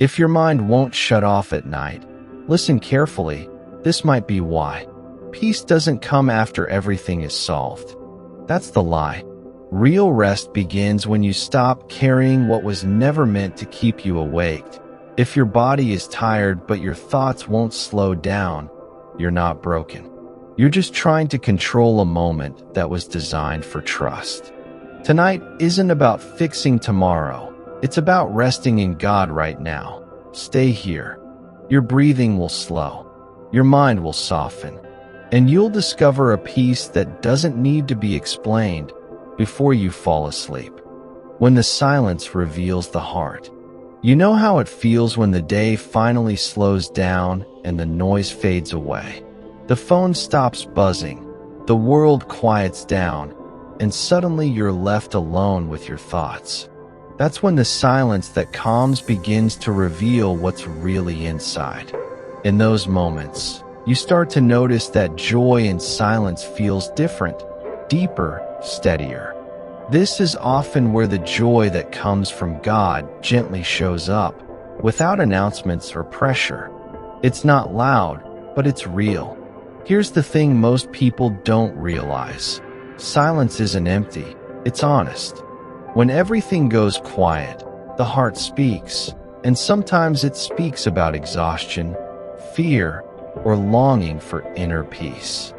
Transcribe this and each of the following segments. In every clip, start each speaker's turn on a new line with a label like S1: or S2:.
S1: If your mind won't shut off at night, listen carefully. This might be why. Peace doesn't come after everything is solved. That's the lie. Real rest begins when you stop carrying what was never meant to keep you awake. If your body is tired but your thoughts won't slow down, you're not broken. You're just trying to control a moment that was designed for trust. Tonight isn't about fixing tomorrow. It's about resting in God right now. Stay here. Your breathing will slow. Your mind will soften. And you'll discover a peace that doesn't need to be explained before you fall asleep. When the silence reveals the heart. You know how it feels when the day finally slows down and the noise fades away. The phone stops buzzing, the world quiets down, and suddenly you're left alone with your thoughts. That's when the silence that calms begins to reveal what's really inside. In those moments, you start to notice that joy in silence feels different, deeper, steadier. This is often where the joy that comes from God gently shows up, without announcements or pressure. It's not loud, but it's real. Here's the thing most people don't realize. Silence isn't empty, it's honest. When everything goes quiet, the heart speaks, and sometimes it speaks about exhaustion, fear, or longing for inner peace.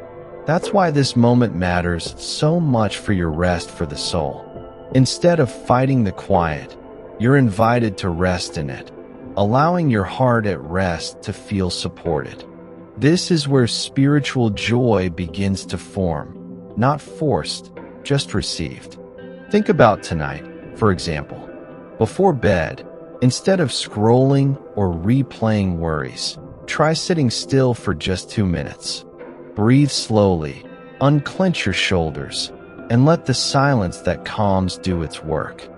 S1: That's why this moment matters so much for your rest for the soul. Instead of fighting the quiet, you're invited to rest in it, allowing your heart at rest to feel supported. This is where spiritual joy begins to form, not forced, just received. Think about tonight, for example. Before bed, instead of scrolling or replaying worries, try sitting still for just 2 minutes. Breathe slowly, unclench your shoulders, and let the silence that calms do its work.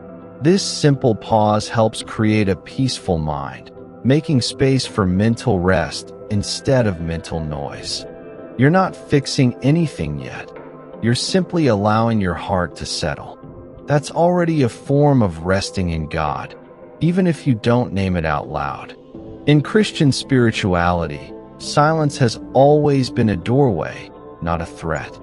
S1: This simple pause helps create a peaceful mind, making space for mental rest instead of mental noise. You're not fixing anything yet. You're simply allowing your heart to settle. That's already a form of resting in God, even if you don't name it out loud. In Christian spirituality, silence has always been a doorway, not a threat.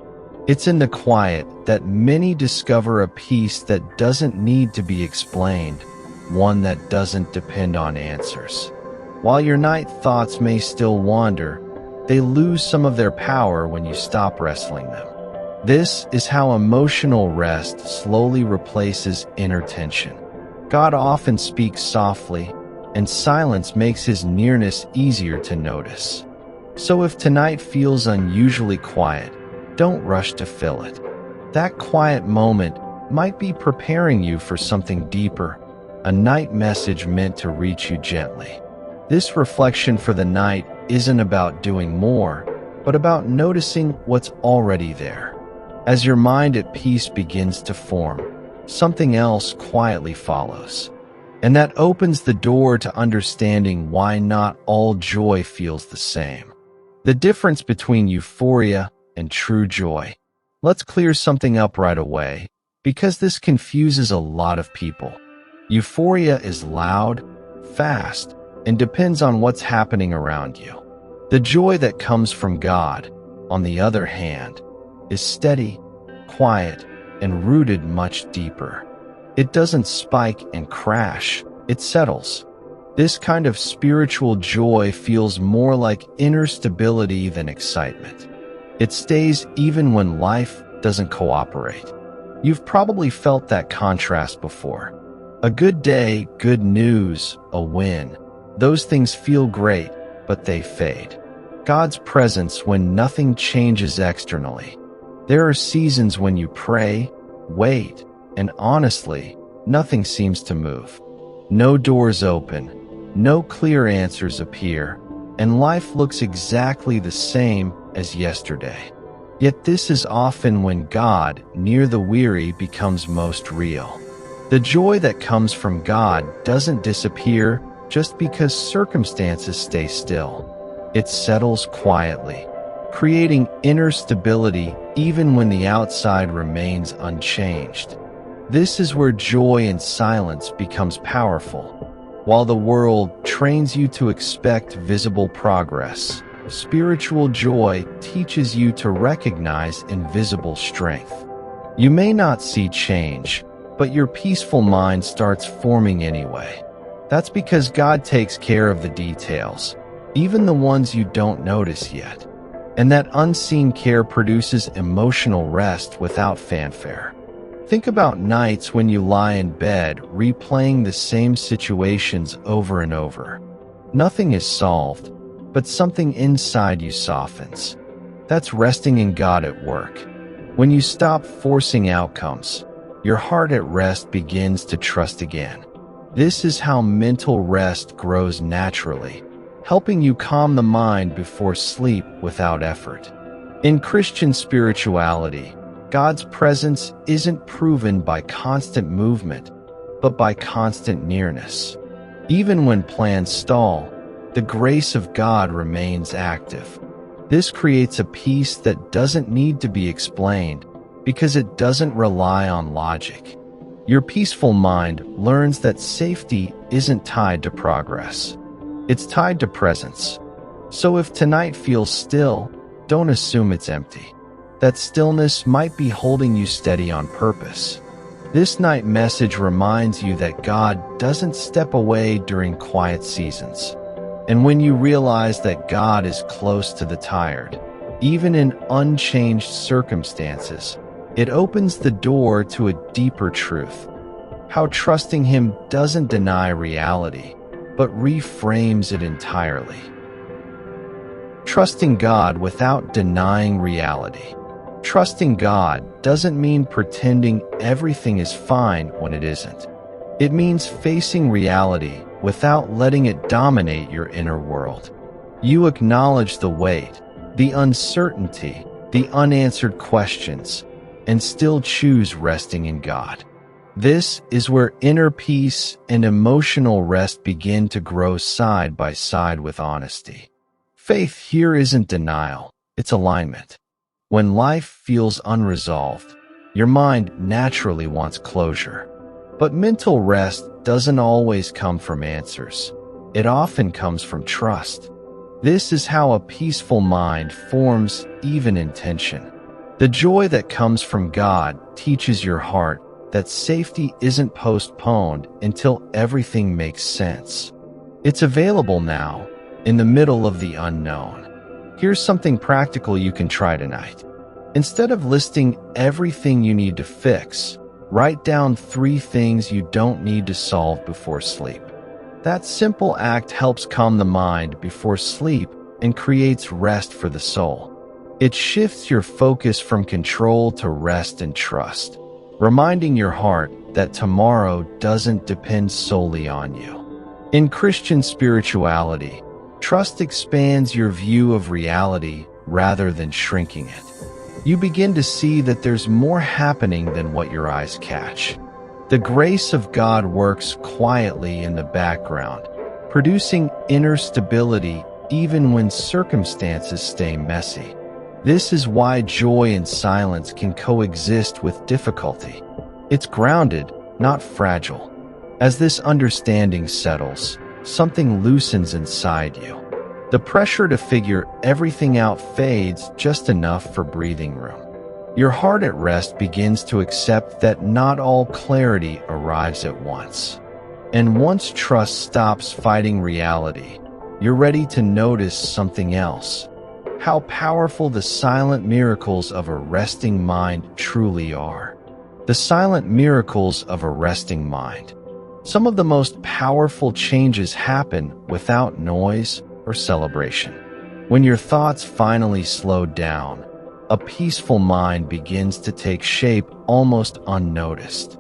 S1: It's in the quiet that many discover a peace that doesn't need to be explained, one that doesn't depend on answers. While your night thoughts may still wander, they lose some of their power when you stop wrestling them. This is how emotional rest slowly replaces inner tension. God often speaks softly, and silence makes his nearness easier to notice. So if tonight feels unusually quiet, don't rush to fill it. That quiet moment might be preparing you for something deeper, a night message meant to reach you gently. This reflection for the night isn't about doing more, but about noticing what's already there. As your mind at peace begins to form, something else quietly follows. And that opens the door to understanding why not all joy feels the same. The difference between euphoria and true joy. Let's clear something up right away, because this confuses a lot of people. Euphoria is loud, fast, and depends on what's happening around you. The joy that comes from God, on the other hand, is steady, quiet, and rooted much deeper. It doesn't spike and crash, it settles. This kind of spiritual joy feels more like inner stability than excitement. It stays even when life doesn't cooperate. You've probably felt that contrast before. A good day, good news, a win. Those things feel great, but they fade. God's presence when nothing changes externally. There are seasons when you pray, wait, and honestly, nothing seems to move. No doors open, no clear answers appear, and life looks exactly the same as yesterday. Yet this is often when God, near the weary, becomes most real. The joy that comes from God doesn't disappear just because circumstances stay still. It settles quietly, creating inner stability even when the outside remains unchanged. This is where joy in silence becomes powerful. While the world trains you to expect visible progress. Spiritual joy teaches you to recognize invisible strength. You may not see change, but your peaceful mind starts forming anyway. That's because God takes care of the details, even the ones you don't notice yet. And that unseen care produces emotional rest without fanfare. Think about nights when you lie in bed replaying the same situations over and over. Nothing is solved, but something inside you softens. That's resting in God at work. When you stop forcing outcomes, your heart at rest begins to trust again. This is how mental rest grows naturally, helping you calm the mind before sleep without effort. In Christian spirituality, God's presence isn't proven by constant movement, but by constant nearness. Even when plans stall, the grace of God remains active. This creates a peace that doesn't need to be explained because it doesn't rely on logic. Your peaceful mind learns that safety isn't tied to progress. It's tied to presence. So if tonight feels still, don't assume it's empty. That stillness might be holding you steady on purpose. This night message reminds you that God doesn't step away during quiet seasons. And when you realize that God is close to the tired, even in unchanged circumstances, it opens the door to a deeper truth. How trusting Him doesn't deny reality, but reframes it entirely. Trusting God without denying reality. Trusting God doesn't mean pretending everything is fine when it isn't. It means facing reality without letting it dominate your inner world. You acknowledge the weight, the uncertainty, the unanswered questions, and still choose resting in God. This is where inner peace and emotional rest begin to grow side by side with honesty. Faith here isn't denial, it's alignment. When life feels unresolved, your mind naturally wants closure. But mental rest doesn't always come from answers. It often comes from trust. This is how a peaceful mind forms even in tension. The joy that comes from God teaches your heart that safety isn't postponed until everything makes sense. It's available now, in the middle of the unknown. Here's something practical you can try tonight. Instead of listing everything you need to fix, write down 3 things you don't need to solve before sleep. That simple act helps calm the mind before sleep and creates rest for the soul. It shifts your focus from control to rest and trust, reminding your heart that tomorrow doesn't depend solely on you. In Christian spirituality, trust expands your view of reality rather than shrinking it. You begin to see that there's more happening than what your eyes catch. The grace of God works quietly in the background, producing inner stability even when circumstances stay messy. This is why joy and silence can coexist with difficulty. It's grounded, not fragile. As this understanding settles, something loosens inside you. The pressure to figure everything out fades just enough for breathing room. Your heart at rest begins to accept that not all clarity arrives at once. And once trust stops fighting reality, you're ready to notice something else. How powerful the silent miracles of a resting mind truly are. The silent miracles of a resting mind. Some of the most powerful changes happen without noise or celebration. When your thoughts finally slow down, a peaceful mind begins to take shape almost unnoticed.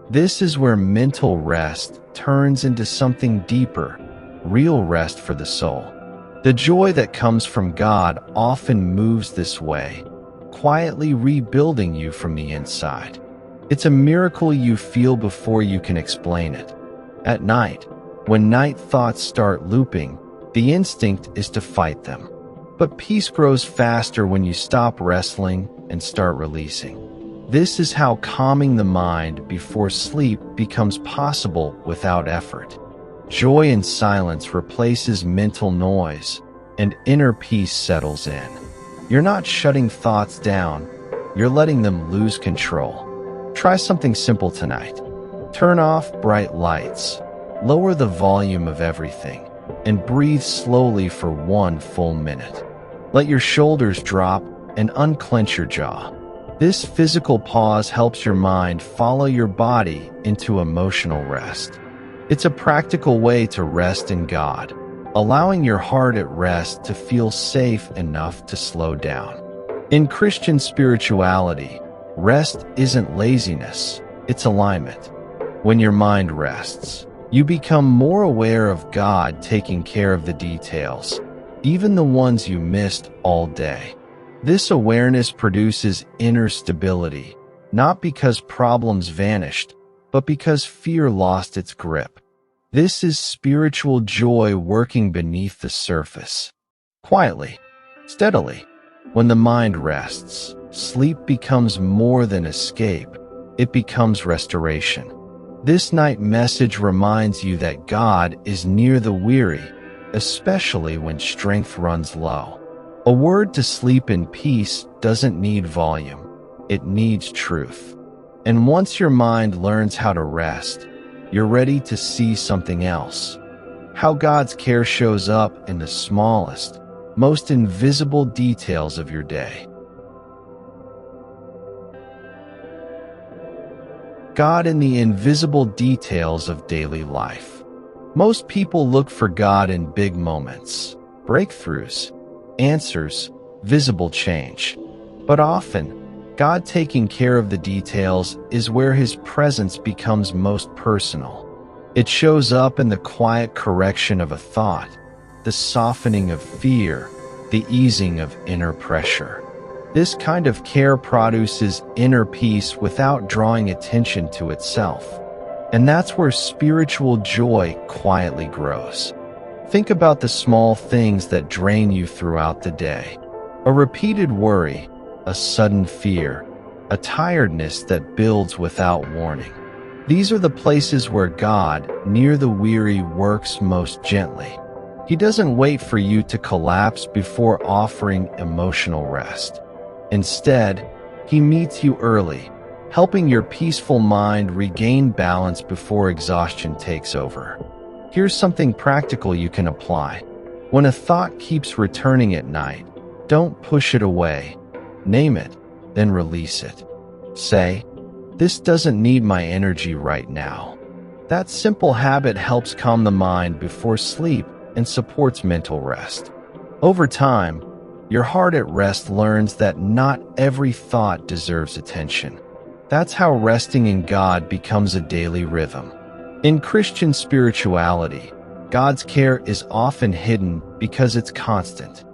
S1: This is where mental rest turns into something deeper, real rest for the soul. The joy that comes from God often moves this way, quietly rebuilding you from the inside. It's a miracle you feel before you can explain it. At night, when night thoughts start looping, the instinct is to fight them. But peace grows faster when you stop wrestling and start releasing. This is how calming the mind before sleep becomes possible without effort. joy in silence replaces mental noise, and inner peace settles in. You're not shutting thoughts down, you're letting them lose control. Try something simple tonight. Turn off bright lights, lower the volume of everything, and breathe slowly for 1 full minute. Let your shoulders drop and unclench your jaw. This physical pause helps your mind follow your body into emotional rest. It's a practical way to rest in God, allowing your heart at rest to feel safe enough to slow down. In Christian spirituality, rest isn't laziness, it's alignment. When your mind rests, you become more aware of God taking care of the details, even the ones you missed all day. This awareness produces inner stability, not because problems vanished, but because fear lost its grip. This is spiritual joy working beneath the surface. Quietly, steadily. When the mind rests, sleep becomes more than escape, it becomes restoration. This night message reminds you that God is near the weary, especially when strength runs low. A word to sleep in peace doesn't need volume, it needs truth. And once your mind learns how to rest, you're ready to see something else. How God's care shows up in the smallest, most invisible details of your day. God in the invisible details of daily life. Most people look for God in big moments, breakthroughs, answers, visible change. But often, God taking care of the details is where His presence becomes most personal. It shows up in the quiet correction of a thought, the softening of fear, the easing of inner pressure. This kind of care produces inner peace without drawing attention to itself. And that's where spiritual joy quietly grows. Think about the small things that drain you throughout the day. A repeated worry, a sudden fear, a tiredness that builds without warning. These are the places where God, near the weary, works most gently. He doesn't wait for you to collapse before offering emotional rest. Instead, He meets you early, helping your peaceful mind regain balance before exhaustion takes over. Here's something practical you can apply. When a thought keeps returning at night, don't push it away. Name it, then release it. Say, "This doesn't need my energy right now." That simple habit helps calm the mind before sleep and supports mental rest. Over time, your heart at rest learns that not every thought deserves attention. That's how resting in God becomes a daily rhythm. In Christian spirituality, God's care is often hidden because it's constant.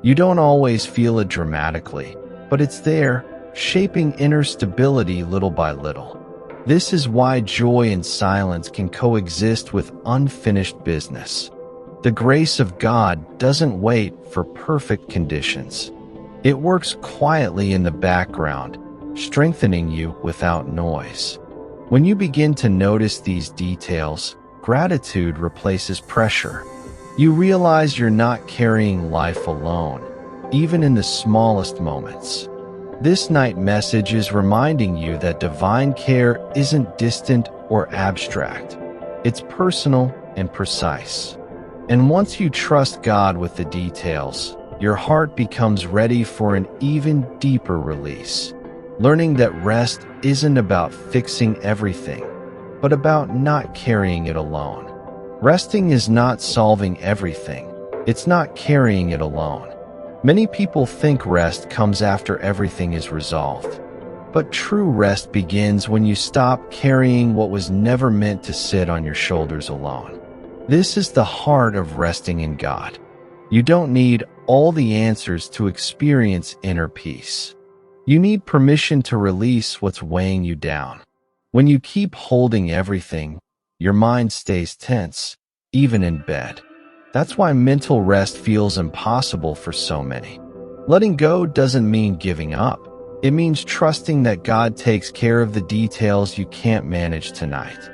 S1: You don't always feel it dramatically, but it's there, shaping inner stability little by little. This is why joy and silence can coexist with unfinished business. The grace of God doesn't wait for perfect conditions. It works quietly in the background, strengthening you without noise. When you begin to notice these details, gratitude replaces pressure. You realize you're not carrying life alone, even in the smallest moments. This night message is reminding you that divine care isn't distant or abstract. It's personal and precise. And once you trust God with the details, your heart becomes ready for an even deeper release. Learning that rest isn't about fixing everything, but about not carrying it alone. Resting is not solving everything. It's not carrying it alone. Many people think rest comes after everything is resolved. But true rest begins when you stop carrying what was never meant to sit on your shoulders alone. This is the heart of resting in God. You don't need all the answers to experience inner peace. You need permission to release what's weighing you down. When you keep holding everything, your mind stays tense, even in bed. That's why mental rest feels impossible for so many. Letting go doesn't mean giving up. It means trusting that God takes care of the details you can't manage tonight.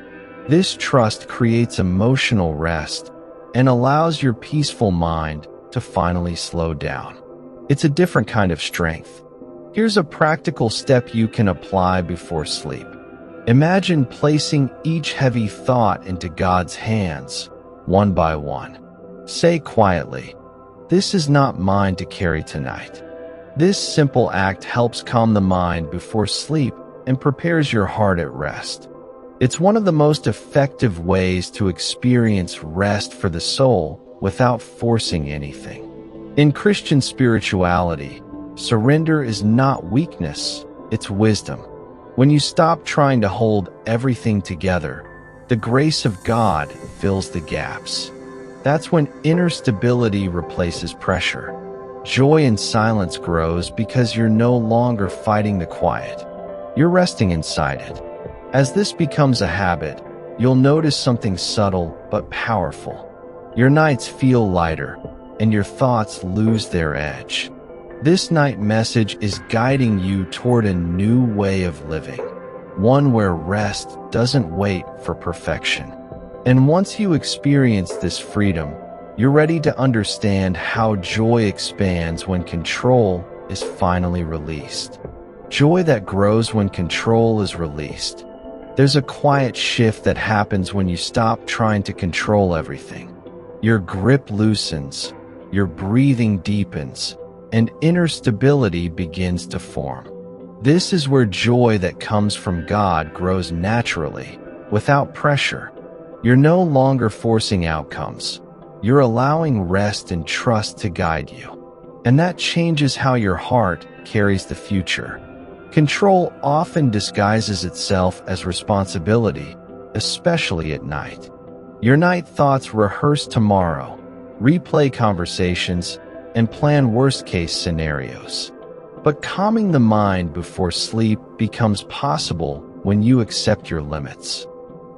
S1: This trust creates emotional rest and allows your peaceful mind to finally slow down. It's a different kind of strength. Here's a practical step you can apply before sleep. Imagine placing each heavy thought into God's hands, one by one. Say quietly, "This is not mine to carry tonight." This simple act helps calm the mind before sleep and prepares your heart at rest. It's one of the most effective ways to experience rest for the soul without forcing anything. In Christian spirituality, surrender is not weakness, it's wisdom. When you stop trying to hold everything together, the grace of God fills the gaps. That's when inner stability replaces pressure. Joy in silence grows because you're no longer fighting the quiet. You're resting inside it. As this becomes a habit, you'll notice something subtle but powerful. Your nights feel lighter, and your thoughts lose their edge. This night message is guiding you toward a new way of living, one where rest doesn't wait for perfection. And once you experience this freedom, you're ready to understand how joy expands when control is finally released. Joy that grows when control is released. There's a quiet shift that happens when you stop trying to control everything. Your grip loosens, your breathing deepens, and inner stability begins to form. This is where joy that comes from God grows naturally, without pressure. You're no longer forcing outcomes. You're allowing rest and trust to guide you. And that changes how your heart carries the future. Control often disguises itself as responsibility, especially at night. Your night thoughts rehearse tomorrow, replay conversations, and plan worst-case scenarios. But calming the mind before sleep becomes possible when you accept your limits.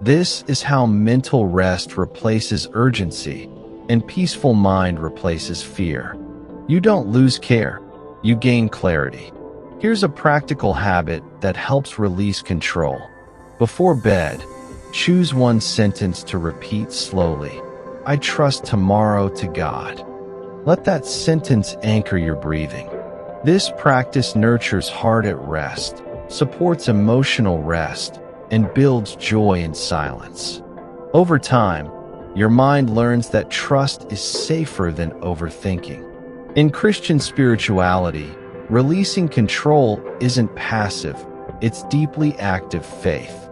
S1: This is how mental rest replaces urgency, and peaceful mind replaces fear. You don't lose care, you gain clarity. Here's a practical habit that helps release control. Before bed, choose one sentence to repeat slowly. I trust tomorrow to God. Let that sentence anchor your breathing. This practice nurtures heart at rest, supports emotional rest, and builds joy in silence. Over time, your mind learns that trust is safer than overthinking. In Christian spirituality, releasing control isn't passive, it's deeply active faith.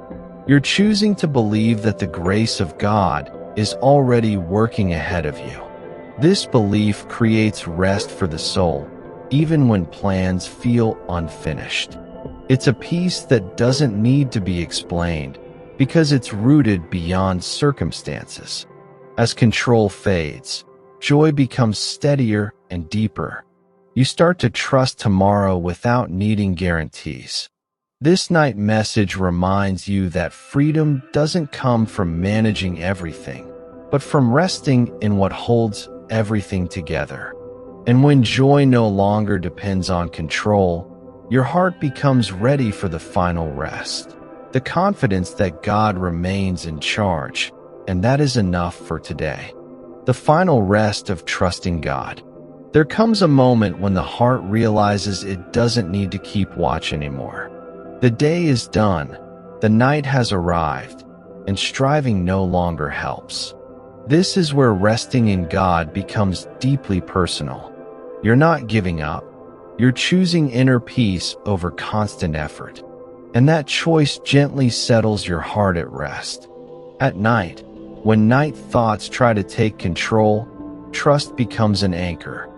S1: You're choosing to believe that the grace of God is already working ahead of you. This belief creates rest for the soul, even when plans feel unfinished. It's a peace that doesn't need to be explained because it's rooted beyond circumstances. As control fades, joy becomes steadier and deeper. You start to trust tomorrow without needing guarantees. This night message reminds you that freedom doesn't come from managing everything, but from resting in what holds everything together. And when joy no longer depends on control, your heart becomes ready for the final rest. The confidence that God remains in charge, and that is enough for today. The final rest of trusting God. There comes a moment when the heart realizes it doesn't need to keep watch anymore. The day is done, the night has arrived, and striving no longer helps. This is where resting in God becomes deeply personal. You're not giving up. You're choosing inner peace over constant effort. And that choice gently settles your heart at rest. At night, when night thoughts try to take control, trust becomes an anchor.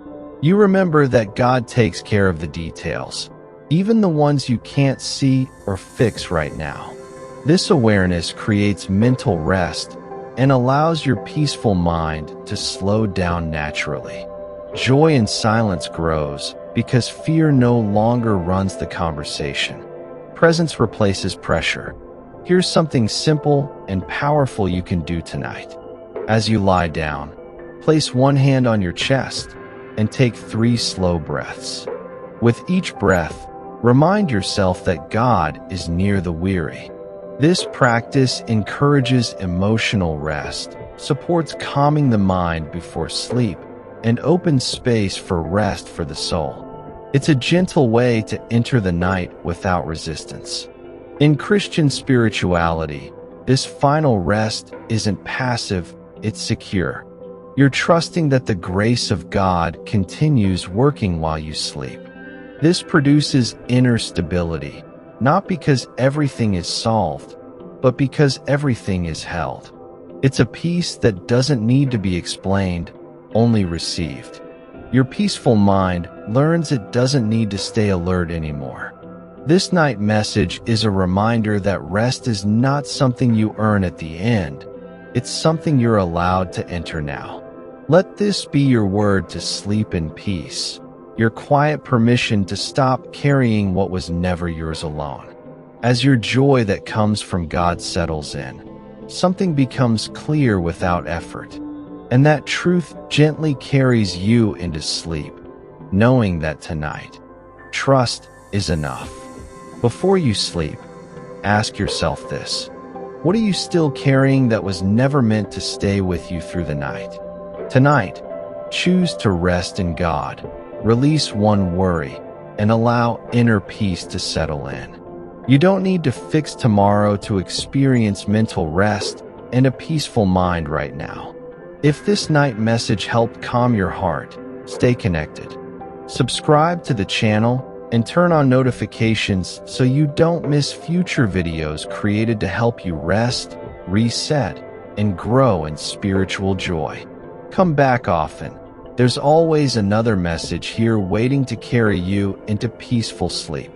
S1: You remember that God takes care of the details, even the ones you can't see or fix right now. This awareness creates mental rest and allows your peaceful mind to slow down naturally. Joy in silence grows because fear no longer runs the conversation. Presence replaces pressure. Here's something simple and powerful you can do tonight. As you lie down, place one hand on your chest and take 3 slow breaths. With each breath, remind yourself that God is near the weary. This practice encourages emotional rest, supports calming the mind before sleep, and opens space for rest for the soul. It's a gentle way to enter the night without resistance. In Christian spirituality, this final rest isn't passive, it's secure. You're trusting that the grace of God continues working while you sleep. This produces inner stability, not because everything is solved, but because everything is held. It's a peace that doesn't need to be explained, only received. Your peaceful mind learns it doesn't need to stay alert anymore. This night message is a reminder that rest is not something you earn at the end. It's something you're allowed to enter now. Let this be your word to sleep in peace, your quiet permission to stop carrying what was never yours alone. As your joy that comes from God settles in, something becomes clear without effort, and that truth gently carries you into sleep, knowing that tonight, trust is enough. Before you sleep, ask yourself this: what are you still carrying that was never meant to stay with you through the night? Tonight, choose to rest in God, release one worry, and allow inner peace to settle in. You don't need to fix tomorrow to experience mental rest and a peaceful mind right now. If this night message helped calm your heart, stay connected. Subscribe to the channel and turn on notifications so you don't miss future videos created to help you rest, reset, and grow in spiritual joy. Come back often. There's always another message here waiting to carry you into peaceful sleep.